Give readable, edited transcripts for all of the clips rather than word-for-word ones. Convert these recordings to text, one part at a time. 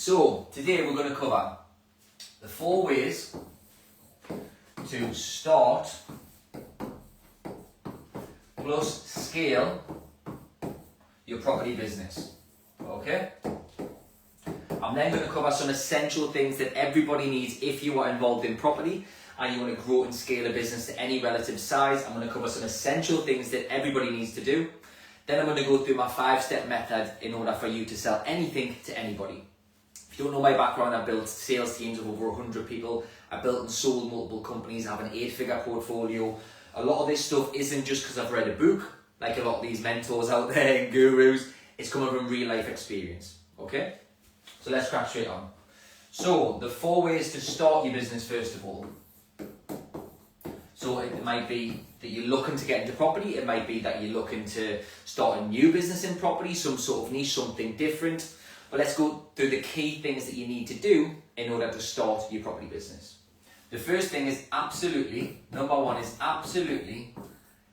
So today we're going to cover the 4 ways to start plus scale your property business. Okay? I'm then going to cover some essential things that everybody needs if you are involved in property and you want to grow and scale a business to any relative size. I'm going to cover some essential things that everybody needs to do. Then I'm going to go through my 5-step method in order for you to sell anything to anybody. If you don't know my background, I built sales teams of over 100 people. I built and sold multiple companies. I have an 8-figure portfolio. A lot of this stuff isn't just because I've read a book, like a lot of these mentors out there and gurus. It's coming from real life experience, okay? So let's crack straight on. So the 4 ways to start your business first of all. So it might be that you're looking to get into property. It might be that you're looking to start a new business in property, some sort of niche, something different. But let's go through the key things that you need to do in order to start your property business. The first thing is number one is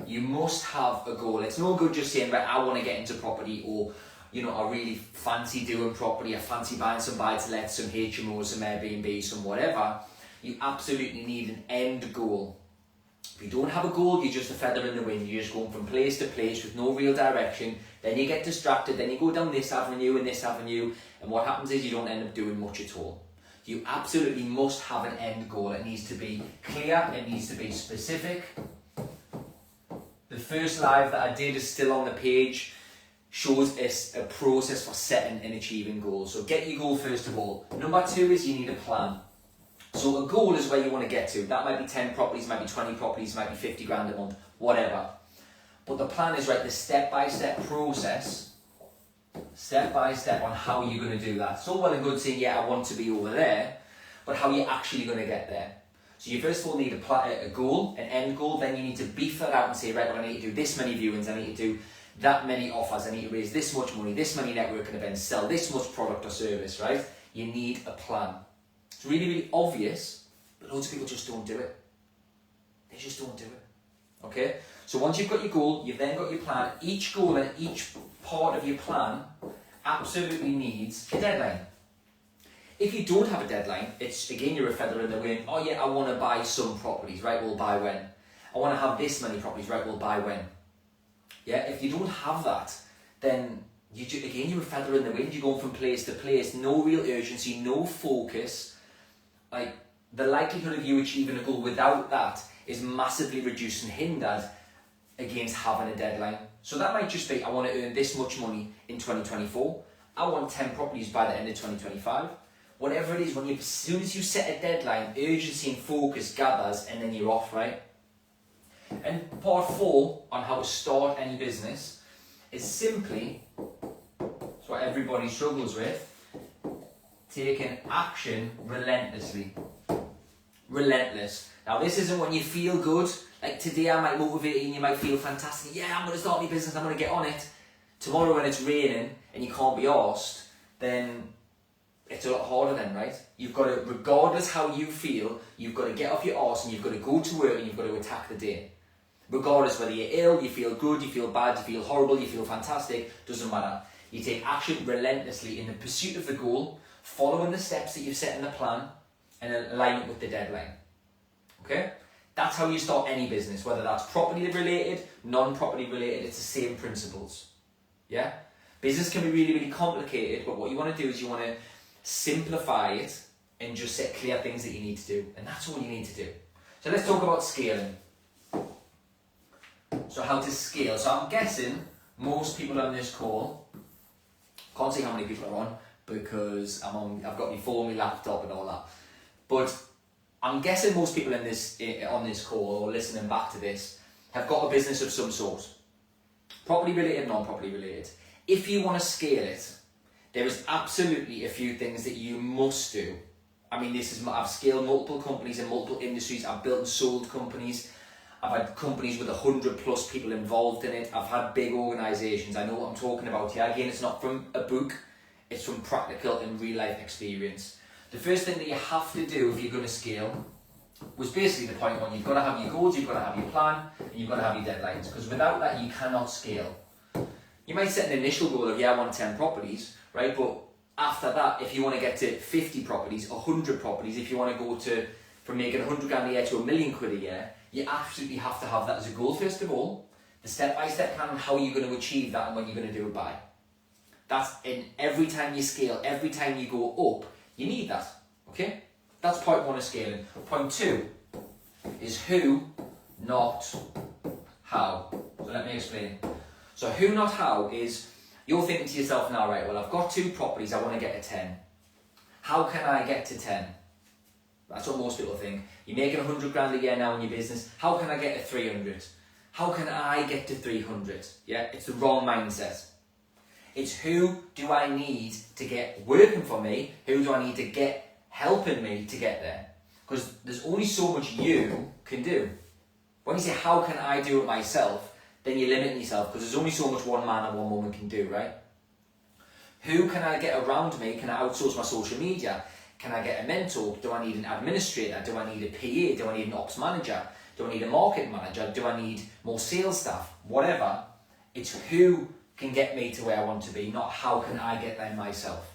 you must have a goal. It's no good just saying, right, I want to get into property, or, you know, I really fancy doing property, I fancy buying some buy-to-let, some HMOs, some Airbnb, some whatever. You absolutely need an end goal. If you don't have a goal, you're just a feather in the wind. You're just going from place to place with no real direction. Then you get distracted, then you go down this avenue and this avenue, and what happens is you don't end up doing much at all. You absolutely must have an end goal. It needs to be clear, it needs to be specific. The first live that I did is still on the page, shows us a process for setting and achieving goals. So get your goal first of all. Number 2 is you need a plan. So a goal is where you want to get to. That might be 10 properties, might be 20 properties, might be 50 grand a month, whatever. But the plan is, right, the step-by-step process, step-by-step on how you're going to do that. So well and good saying, yeah, I want to be over there, but how are you actually going to get there? So you first of all need a goal, an end goal. Then you need to beef that out and say, right, well, I need to do this many viewings, I need to do that many offers, I need to raise this much money, this many networking events, sell this much product or service, right? You need a plan. It's really, really obvious, but loads of people just don't do it. They just don't do it, okay? So once you've got your goal, you've then got your plan. Each goal and each part of your plan absolutely needs a deadline. If you don't have a deadline, it's, again, you're a feather in the wind. Oh yeah, I want to buy some properties, right? Well, buy when? I want to have this many properties, right? Well, buy when? Yeah, if you don't have that, then again, you're a feather in the wind. You're going from place to place, no real urgency, no focus. Like, the likelihood of you achieving a goal without that is massively reduced and hindered against having a deadline. So that might just be, I want to earn this much money in 2024. I want 10 properties by the end of 2025. Whatever it is, as soon as you set a deadline, urgency and focus gathers, and then you're off, right? And part 4 on how to start any business is simply, it's what everybody struggles with, taking action relentlessly. Relentless. Now this isn't when you feel good. Like today I might motivate you and you might feel fantastic. Yeah, I'm going to start my business, I'm going to get on it. Tomorrow when it's raining and you can't be arsed, then it's a lot harder then, right? You've got to, regardless how you feel, you've got to get off your arse and you've got to go to work and you've got to attack the day. Regardless whether you're ill, you feel good, you feel bad, you feel horrible, you feel fantastic, doesn't matter. You take action relentlessly in the pursuit of the goal, following the steps that you've set in the plan, and align it with the deadline. Okay? That's how you start any business, whether that's property related, non-property related, it's the same principles. Yeah? Business can be really, really complicated, but what you want to do is you want to simplify it and just set clear things that you need to do. And that's all you need to do. So let's talk about scaling. So how to scale. So I'm guessing most people on this call, can't see how many people are on because I've got my phone, my laptop and all that. But I'm guessing most people on this call or listening back to this have got a business of some sort. Property related, non-property related. If you want to scale it, there is absolutely a few things that you must do. I mean, I've scaled multiple companies in multiple industries. I've built and sold companies. I've had companies with 100+ people involved in it. I've had big organisations. I know what I'm talking about here. Again, it's not from a book. It's from practical and real life experience. The first thing that you have to do if you're going to scale was basically the point one. You've got to have your goals, you've got to have your plan, and you've got to have your deadlines. Because without that, you cannot scale. You might set an initial goal of, yeah, I want 10 properties, right? But After that, if you want to get to 50 properties, 100 properties, if you want to go to from making 100 grand a year to £1,000,000 a year, you absolutely have to have that as a goal first of all. The step-by-step plan on how you're going to achieve that and when you're going to do it by. That's in every time you scale, every time you go up, you need that. Okay? That's point 1 of scaling. Point 2 is who, not how. So let me explain. So who, not how is, you're thinking to yourself now, right, well, I've got 2 properties, I want to get to 10. How can I get to 10? That's what most people think. You're making 100 grand a year now in your business. How can I get to 300? How can I get to 300? Yeah, it's the wrong mindset. It's who do I need to get working for me? Who do I need to get helping me to get there? Because there's only so much you can do. When you say, how can I do it myself? Then you're limiting yourself because there's only so much one man and one woman can do, right? Who can I get around me? Can I outsource my social media? Can I get a mentor? Do I need an administrator? Do I need a PA? Do I need an ops manager? Do I need a marketing manager? Do I need more sales staff? Whatever. It's who can get me to where I want to be, not how can I get there myself.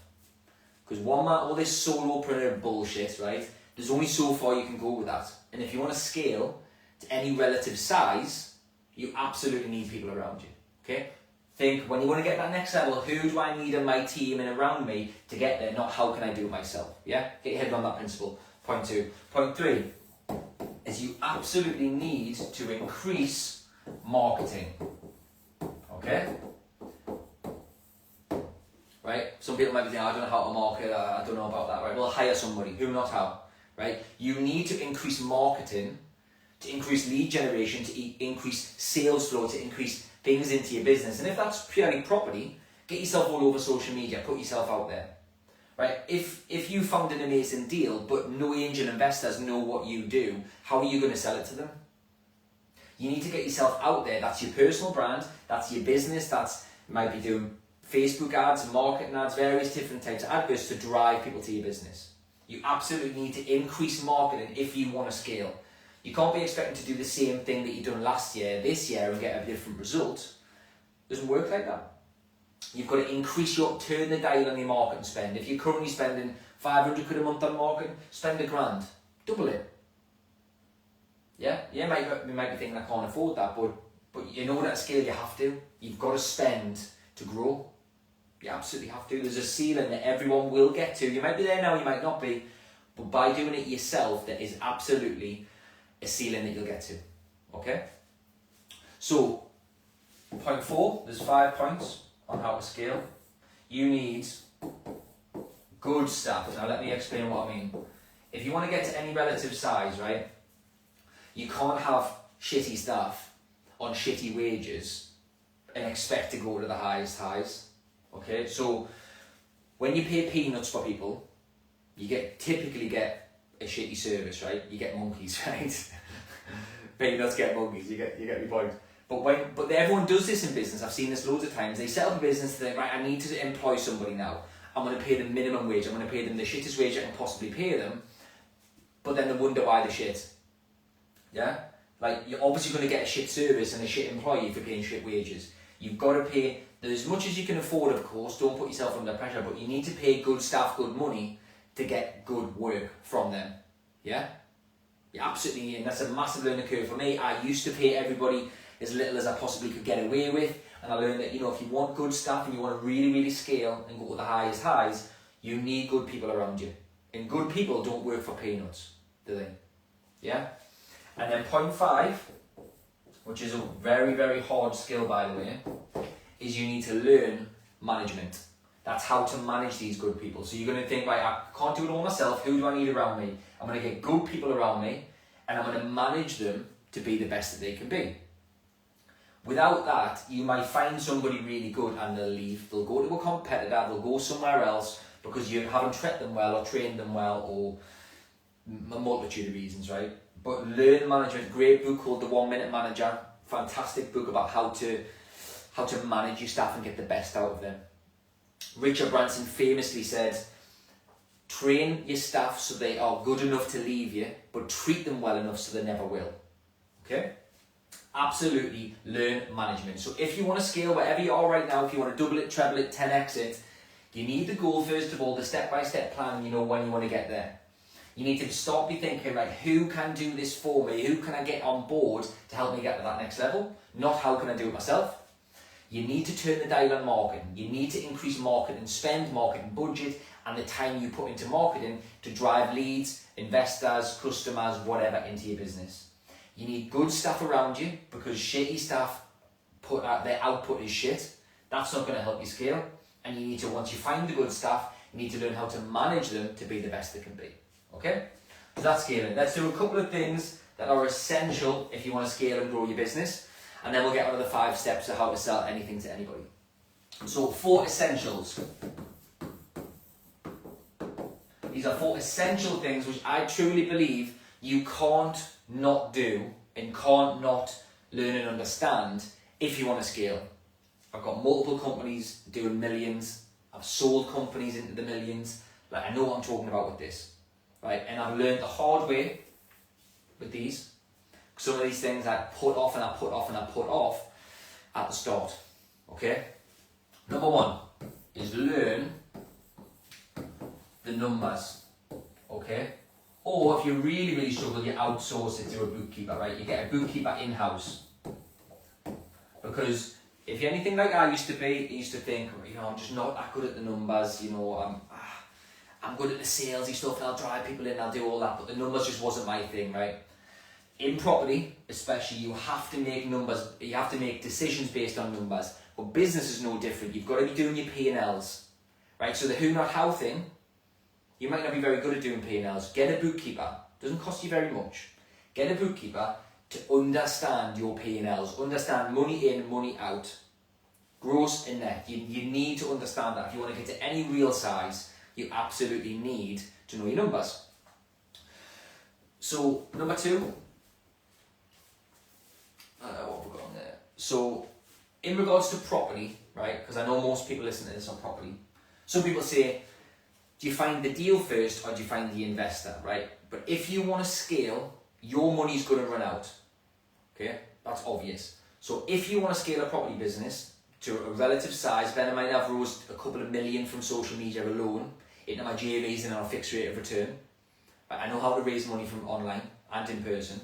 Because one man, all this solopreneur bullshit, right? There's only so far you can go with that. And if you want to scale to any relative size, you absolutely need people around you. Okay? Think, when you want to get that next level, who do I need in my team and around me to get there, not how can I do it myself. Yeah? Get your head around that principle. Point 2. Point 3 is you absolutely need to increase marketing. Okay? Right? Some people might be saying, I don't know how to market, I don't know about that, right? Well, hire somebody. Who, not how, right? You need to increase marketing, to increase lead generation, to increase sales flow, to increase things into your business. And if that's purely property, get yourself all over social media, put yourself out there, right? If you found an amazing deal, but no angel investors know what you do, how are you going to sell it to them? You need to get yourself out there. That's your personal brand, that's your business, you might be doing Facebook ads, marketing ads, various different types of adverts to drive people to your business. You absolutely need to increase marketing if you want to scale. You can't be expecting to do the same thing that you done last year, this year, and get a different result. It doesn't work like that. You've got to turn the dial on your marketing spend. If you're currently spending 500 quid a month on marketing, spend £1,000. Double it. Yeah, you might be thinking I can't afford that, but in order to scale, you have to. You've got to spend to grow. You absolutely have to. There's a ceiling that everyone will get to. You might be there now, you might not be, but by doing it yourself, there is absolutely a ceiling that you'll get to. Okay? So, point 4, there's 5 points on how to scale. You need good staff. Now let me explain what I mean. If you want to get to any relative size, right, you can't have shitty staff on shitty wages and expect to go to the highest highs. Okay, so when you pay peanuts for people, you typically get a shitty service, right? You get monkeys, right? Peanuts get monkeys. You get your point. But everyone does this in business. I've seen this loads of times. They set up a business. They think, right, I need to employ somebody now. I'm going to pay them minimum wage. I'm going to pay them the shittest wage I can possibly pay them. But then they wonder why they're shit. Yeah, like you're obviously going to get a shit service and a shit employee for paying shit wages. You've got to pay as much as you can afford, of course. Don't put yourself under pressure, but you need to pay good staff, good money to get good work from them. Yeah, you absolutely need, and that's a massive learning curve for me. I used to pay everybody as little as I possibly could get away with, and I learned that, you know, if you want good staff and you want to really, really scale and go to the highest highs, you need good people around you. And good people don't work for peanuts, do they? Yeah. And then point 5, which is a very, very hard skill, by the way, is you need to learn management. That's how to manage these good people. So you're going to think, right, I can't do it all myself. Who do I need around me? I'm going to get good people around me, and I'm going to manage them to be the best that they can be. Without that, you might find somebody really good and they'll leave. They'll go to a competitor, they'll go somewhere else because you haven't trained them well or trained them well, or a multitude of reasons, right? But learn management. Great book called The 1 Minute Manager. Fantastic book about how to manage your staff and get the best out of them. Richard Branson famously said, train your staff so they are good enough to leave you, but treat them well enough so they never will. Okay? Absolutely learn management. So if you want to scale wherever you are right now, if you want to double it, treble it, 10x it, You need the goal first of all, the step-by-step plan, you know, when you want to get there. You need to start be thinking, right, who can do this for me? Who can I get on board to help me get to that next level? Not how can I do it myself. You need to turn the dial on marketing. You need to increase marketing spend, marketing budget, and the time you put into marketing to drive leads, investors, customers, whatever into your business. You need good staff around you because shitty staff put out their output is shit. That's not going to help you scale. And you need to, once you find the good staff, you need to learn how to manage them to be the best they can be. Okay? So that's scaling. Let's do a couple of things that are essential if you want to scale and grow your business. And then we'll get on to the 5 steps of how to sell anything to anybody. So 4 essentials. These are 4 essential things which I truly believe you can't not do and can't not learn and understand if you want to scale. I've got multiple companies doing millions. I've sold companies into the millions. Like, I know what I'm talking about with this, right? And I've learned the hard way with these. Some of these things I put off and I put off and I put off at the start, okay? Number 1 is learn the numbers, okay? Or if you really, really struggle, you outsource it to a bookkeeper, right? You get a bookkeeper in-house. Because if you're anything like I used to be, I used to think, you know, I'm just not that good at the numbers, you know, I'm good at the salesy stuff and I'll drive people in, I'll do all that, but the numbers just wasn't my thing, right? In property, especially, you have to make numbers, you have to make decisions based on numbers, but business is no different. You've got to be doing your P&Ls, right? So the who, not how thing, you might not be very good at doing P&Ls. Get a bookkeeper, doesn't cost you very much. Get a bookkeeper to understand your P&Ls, understand money in, money out, gross and net. You need to understand that. If you want to get to any real size, you absolutely need to know your numbers. So, number 2, what have we got on there? So, in regards to property, right, because I know most people listen to this on property, some people say, do you find the deal first or do you find the investor, right? But if you want to scale, your money's going to run out, okay? That's obvious. So if you want to scale a property business to a relative size, then I might have rose a couple of million from social media alone into my JVs and on a fixed rate of return. I know how to raise money from online and in person.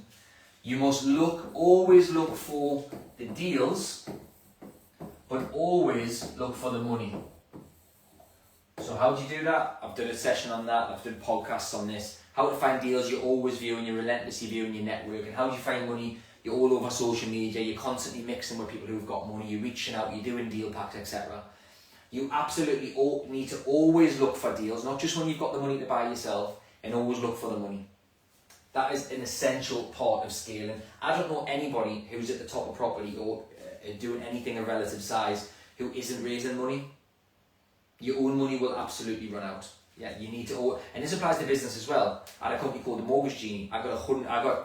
You must always look for the deals, but always look for the money. So how do you do that? I've done a session on that, I've done podcasts on this. How to find deals, you're always viewing, you're relentlessly viewing your network. And how do you find money? You're all over social media, you're constantly mixing with people who've got money, you're reaching out, you're doing deal packs, etc. You absolutely need to always look for deals, not just when you've got the money to buy yourself, and always look for the money. That is an essential part of scaling. I don't know anybody who's at the top of property or doing anything of relative size who isn't raising money. Your own money will absolutely run out. Yeah, you need to, and this applies to business as well. I had a company called the Mortgage Genie. I got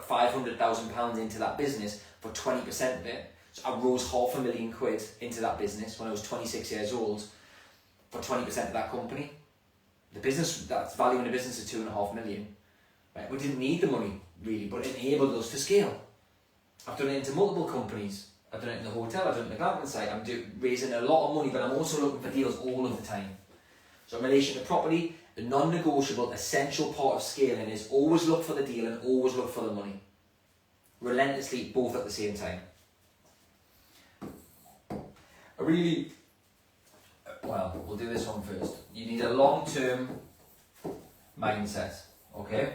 £500,000 into that business for 20% of it. So I rose £500,000 into that business when I was 26 years old for 20% of that company. The business, that's value in the business is 2.5 million. Right? We didn't need the money really, but it enabled us to scale. I've done it into multiple companies. I've done it in the hotel, I've done it in the glamping site. I'm raising a lot of money, but I'm also looking for deals all of the time. So in relation to property, the non-negotiable, essential part of scaling is always look for the deal and always look for the money. Relentlessly, both at the same time. Well, we'll do this one first. You need a long-term mindset, okay?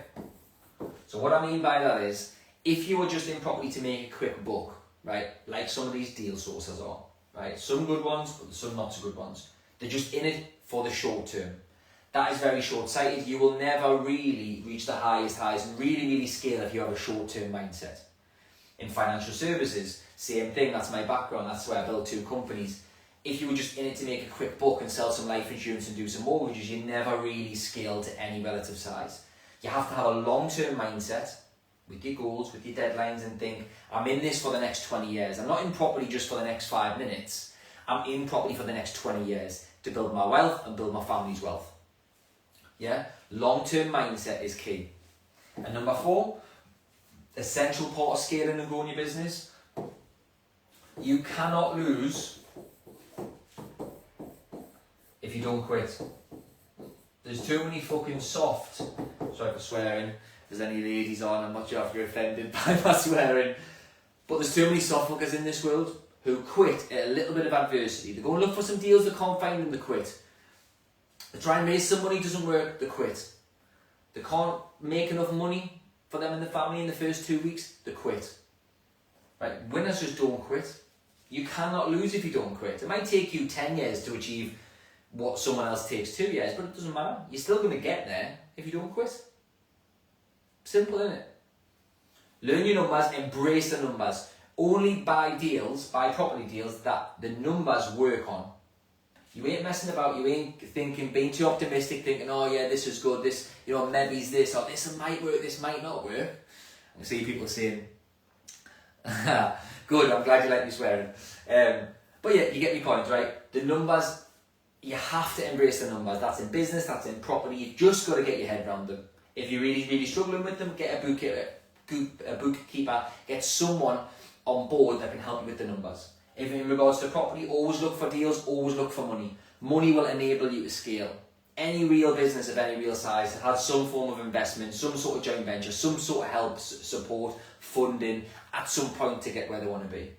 So what I mean by that is, if you are just in property to make a quick buck, right, like some of these deal sources are, right, some good ones, but some not so good ones. They're just in it for the short term. That is very short-sighted. You will never really reach the highest highs and really scale if you have a short-term mindset. In financial services, same thing, that's my background, that's why I built 2 companies. If you were just in it to make a quick buck and sell some life insurance and do some mortgages, you never really scale to any relative size. You have to have a long-term mindset with your goals, with your deadlines, and think, I'm in this for the next 20 years. I'm not in property just for the next 5 minutes. I'm in property for the next 20 years to build my wealth and build my family's wealth. Yeah? Long-term mindset is key. And number 4, essential part of scaling and growing your business, you cannot lose if you don't quit. There's too many fucking soft, sorry for swearing, if there's any ladies on, I'm not sure if you're offended by my swearing, but there's too many soft fuckers in this world who quit at a little bit of adversity. They go and look for some deals, they can't find them, they quit. They try and raise some money, doesn't work, they quit. They can't make enough money for them and the family in the first 2 weeks, they quit. Right? Winners just don't quit. You cannot lose if you don't quit. It might take you 10 years to achieve what someone else takes 2 years, but it doesn't matter. You're still going to get there if you don't quit. Simple, isn't it? Learn your numbers, embrace the numbers. Only buy deals, buy property deals that the numbers work on. You ain't messing about, you ain't thinking, being too optimistic, thinking, oh yeah, this is good, this, you know, maybe's this, or this might work, this might not work. I see people saying, good, I'm glad you like me swearing. But yeah, you get my point, right? The numbers, you have to embrace the numbers. That's in business, that's in property. You've just got to get your head around them. If you're really, really struggling with them, get a bookkeeper, get someone on board that can help you with the numbers. If in regards to property, always look for deals, always look for money. Money will enable you to scale. Any real business of any real size that has some form of investment, some sort of joint venture, some sort of help, support, funding at some point to get where they want to be.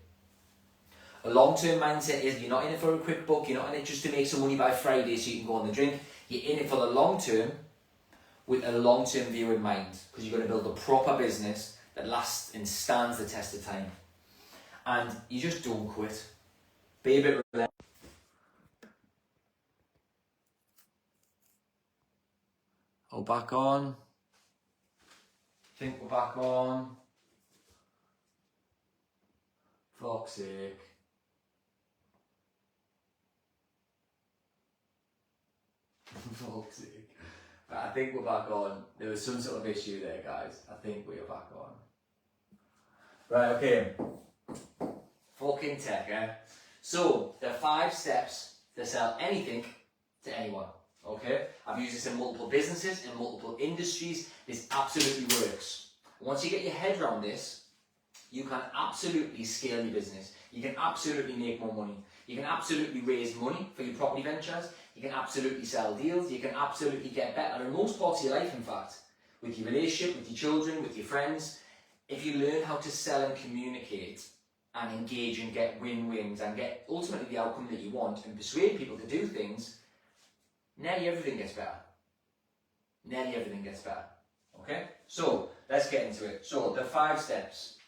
A long-term mindset is you're not in it for a quick buck, you're not in it just to make some money by Friday so you can go on the drink. You're in it for the long term with a long-term view in mind, because you're going to build a proper business that lasts and stands the test of time. And you just don't quit. Be a bit relentless. Oh, back on. Think we're back on. Fuck's sake. Fuck's sake. But I think we're back on. There was some sort of issue there, guys. I think we're back on. Right, okay. Fucking tech, eh? So, there are 5 steps to sell anything to anyone. Okay? I've used this in multiple businesses, in multiple industries. This absolutely works. Once you get your head around this, you can absolutely scale your business. You can absolutely make more money. You can absolutely raise money for your property ventures. You can absolutely sell deals. You can absolutely get better in most parts of your life, in fact. With your relationship, with your children, with your friends. If you learn how to sell and communicate and engage and get win-wins and get ultimately the outcome that you want and persuade people to do things, nearly everything gets better. Nearly everything gets better. Okay? So, let's get into it. So, the 5 steps.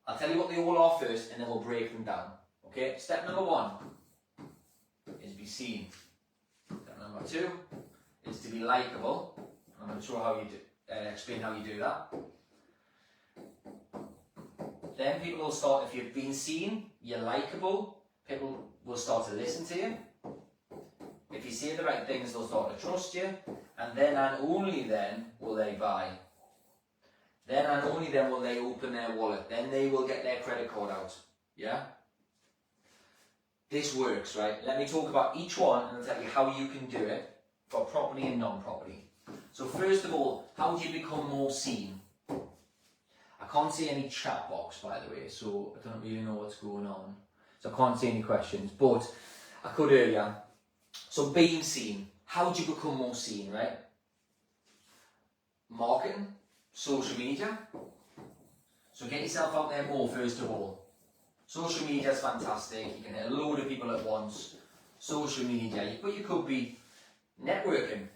I'll tell you what they all are first and then we'll break them down. Okay? Step number 1 is be seen. Step number 2 is to be likable. I'm going to show how you do, explain how you do that. Then people will start, if you've been seen, you're likable, people will start to listen to you. If you say the right things, they'll start to trust you. And then and only then will they buy. Then and only then will they open their wallet. Then they will get their credit card out. Yeah? This works, right? Let me talk about each one and I'll tell you how you can do it for property and non-property. So first of all, how do you become more seen? I can't see any chat box, by the way, so I don't really know what's going on. So I can't see any questions, but I could earlier. So being seen. How do you become more seen, right? Marketing, social media. So get yourself out there more, first of all. Social media is fantastic. You can hit a load of people at once. Social media, but you could be networking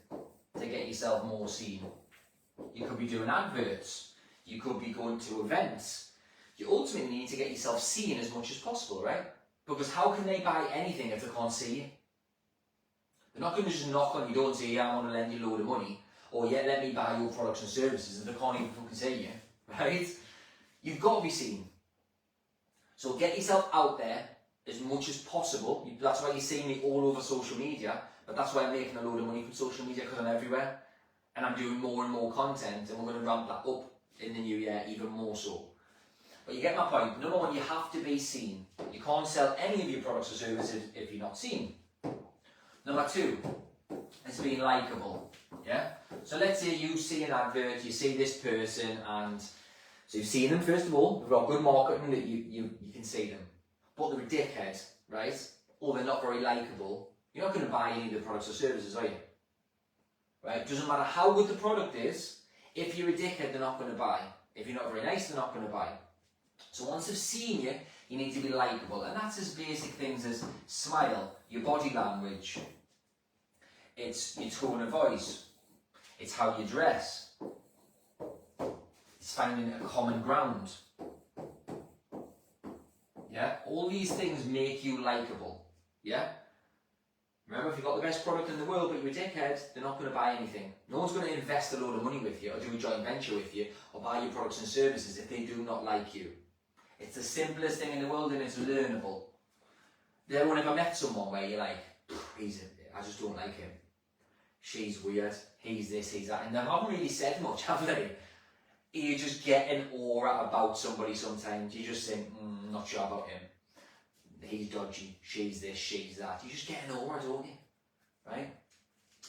to get yourself more seen. You could be doing adverts. You could be going to events. You ultimately need to get yourself seen as much as possible, right? Because how can they buy anything if they can't see you? They're not going to just knock on your door and say, yeah, I want to lend you a load of money. Or, yeah, let me buy your products and services, and they can't even fucking see you, right? You've got to be seen. So get yourself out there as much as possible. That's why you see me all over social media. But that's why I'm making a load of money from social media, because I'm everywhere. And I'm doing more and more content, and we're going to ramp that up in the new year even more so. But you get my point. Number 1, you have to be seen. You can't sell any of your products or services if you're not seen. Number 2 is being likable. Yeah? So let's say you see an advert, you see this person, and so you've seen them first of all. They've got good marketing that you can see them. But they're a dickhead, right? or they're not very likable, you're not going to buy any of the products or services, are you? Right? It doesn't matter how good the product is, if you're a dickhead, they're not going to buy. If you're not very nice, they're not going to buy. So once they've seen you, you need to be likable. And that's as basic things as smile, your body language, it's your tone of voice, it's how you dress, it's finding a common ground. Yeah? All these things make you likable. Yeah? Remember, if you've got the best product in the world but you're a dickhead, they're not going to buy anything. No one's going to invest a load of money with you or do a joint venture with you or buy your products and services if they do not like you. It's the simplest thing in the world and it's learnable. They won't ever met someone where you're like, I just don't like him. She's weird, he's this, he's that. And they haven't really said much, have they? You just get an aura about somebody sometimes. You just think, not sure about him. He's dodgy, she's this, she's that. You just get an aura, don't you? Right?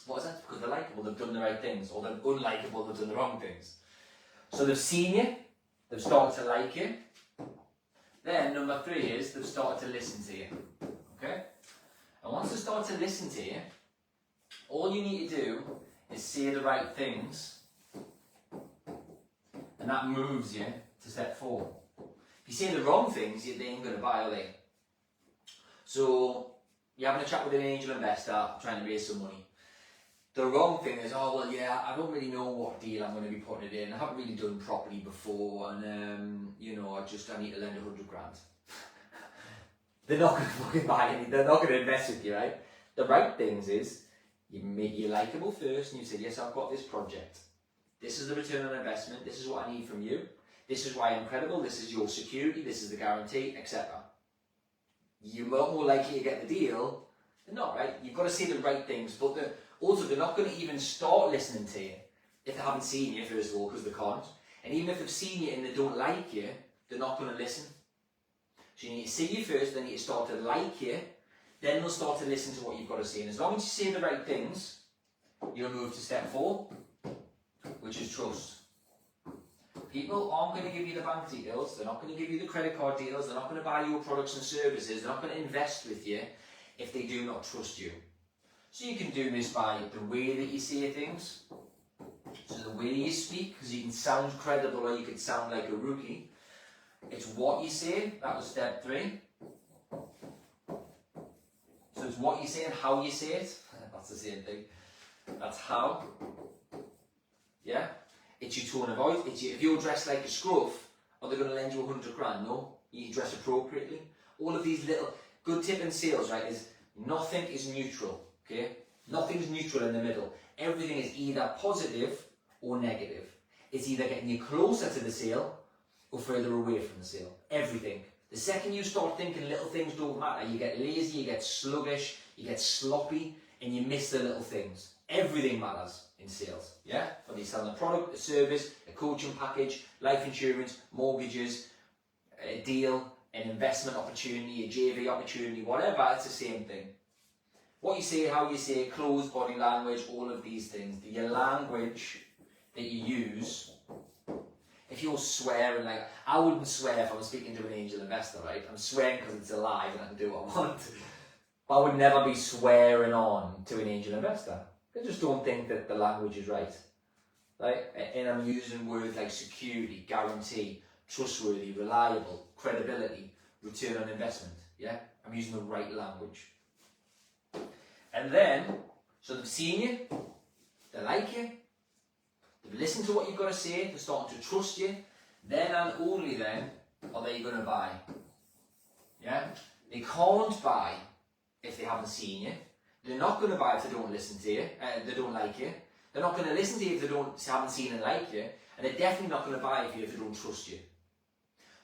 What is that? Because they're likeable, they've done the right things. Or they're unlikable, they've done the wrong things. So they've seen you, they've started to like you. Then number 3 is they've started to listen to you. Okay? And once they start to listen to you, all you need to do is say the right things, and that moves you to step 4. If you say the wrong things, they ain't going to buy, are they? So, you're having a chat with an angel investor trying to raise some money. The wrong thing is, oh, well, yeah, I don't really know what deal I'm going to be putting it in. I haven't really done property before, and, I need to lend 100 grand. They're not going to fucking buy any, they're not going to invest with you, right? The right things is, you make you likable first, and you say, yes, I've got this project. This is the return on investment, this is what I need from you. This is why I'm credible, this is your security, this is the guarantee, etc. You're more likely to get the deal than not, right? You've got to say the right things, but also they're not going to even start listening to you if they haven't seen you, first of all, because they can't. And even if they've seen you and they don't like you, they're not going to listen. So you need to see you first, then you need to start to like you, then they'll start to listen to what you've got to say. And as long as you say the right things, you'll move to step 4, which is trust. People aren't going to give you the bank details, they're not going to give you the credit card details, they're not going to buy your products and services, they're not going to invest with you if they do not trust you. So you can do this by the way that you say things, so the way you speak, because you can sound credible or you could sound like a rookie. It's what you say, that was step 3. So it's what you say and how you say it, that's the same thing. That's how. Yeah? It's your tone of voice. If you're dressed like a scruff, are they going to lend you 100 grand? No. You dress appropriately. All of these little good tip in sales, right, is nothing is neutral. Okay? Nothing's neutral in the middle. Everything is either positive or negative. It's either getting you closer to the sale or further away from the sale. Everything. The second you start thinking little things don't matter, you get lazy, you get sluggish, you get sloppy, and you miss the little things. Everything matters in sales, yeah? Whether you're selling a product, a service, a coaching package, life insurance, mortgages, a deal, an investment opportunity, a JV opportunity, whatever, it's the same thing. What you say, how you say, clothes, body language, all of these things. Your language that you use, if you're swearing, like, I wouldn't swear if I was speaking to an angel investor, right? I'm swearing because it's alive and I can do what I want. But I would never be swearing on to an angel investor. I just don't think that the language is right. Right? And I'm using words like security, guarantee, trustworthy, reliable, credibility, return on investment. Yeah? I'm using the right language. And then, so they've seen you, they like you, they've listened to what you've got to say, they're starting to trust you, then and only then are they going to buy. Yeah? They can't buy if they haven't seen you. They're not going to buy if they don't listen to you, they don't like you. They're not going to listen to you if they haven't seen and like you. And they're definitely not going to buy if they don't trust you.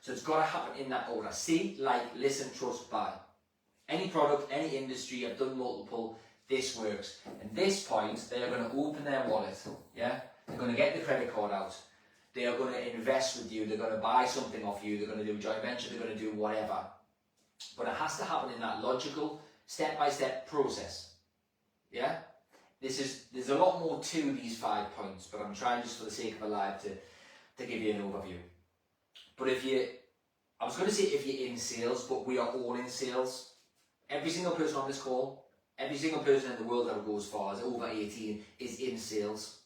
So it's got to happen in that order. See, like, listen, trust, buy. Any product, any industry, I've done multiple, this works. At this point, they are going to open their wallet, yeah? They're going to get the credit card out. They are going to invest with you. They're going to buy something off you. They're going to do a joint venture. They're going to do whatever. But it has to happen in that logical, step-by-step process. Yeah? There's a lot more to these 5 points, but I'm trying just for the sake of a live to give you an overview. But I was going to say if you're in sales, but we are all in sales. every single person on this call, every single person in the world that would go as far as over 18 is in sales.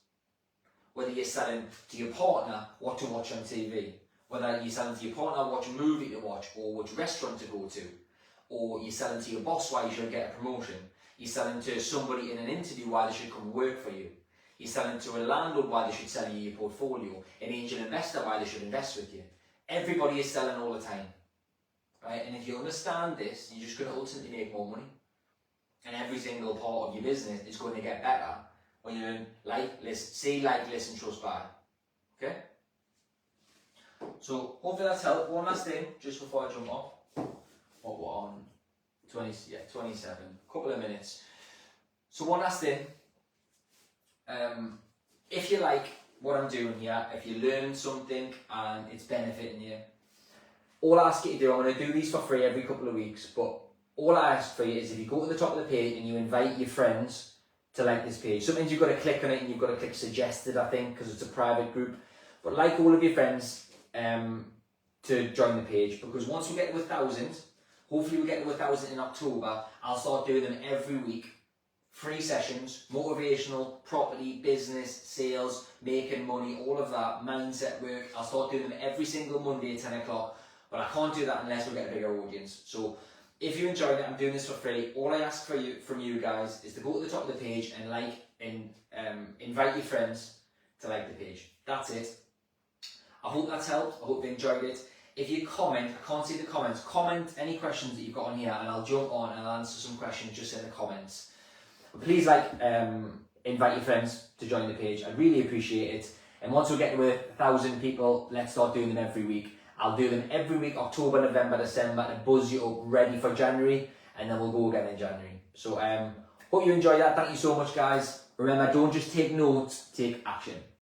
Whether you're selling to your partner what to watch on TV, whether you're selling to your partner what movie to watch or which restaurant to go to, or you're selling to your boss why you should get a promotion, you're selling to somebody in an interview why they should come work for you, you're selling to a landlord why they should sell you your portfolio, an angel investor why they should invest with you. Everybody is selling all the time, right? And if you understand this, you're just going to ultimately make more money. And every single part of your business is going to get better when you learn see, listen, trust, buy. Okay? So hopefully that's helped. One last thing, just before I jump off. What we're on 27, couple of minutes. So one last thing. If you like what I'm doing here, if you learn something and it's benefiting you, all I ask you to do, I'm going to do these for free every couple of weeks, but all I ask for you is if you go to the top of the page and you invite your friends to like this page. Sometimes you've got to click on it and you've got to click suggested, I think, because it's a private group. But like all of your friends to join the page, because once we get to 1,000, hopefully we get to 1,000 in October, I'll start doing them every week. Free sessions, motivational, property, business, sales, making money, all of that, mindset work. I'll start doing them every single Monday at 10 o'clock, but I can't do that unless we get a bigger audience. So if you enjoyed it, I'm doing this for free. All I ask from you guys is to go to the top of the page and invite your friends to like the page. That's it. I hope that's helped. I hope you enjoyed it. If you comment, I can't see the comments. Comment any questions that you've got on here, and I'll jump on and I'll answer some questions just in the comments. But please invite your friends to join the page. I really appreciate it. And once we get to 1,000 people, let's start doing them every week. I'll do them every week, October, November, December, to buzz you up ready for January, and then we'll go again in January. So hope you enjoyed that. Thank you so much, guys. Remember, don't just take notes, take action.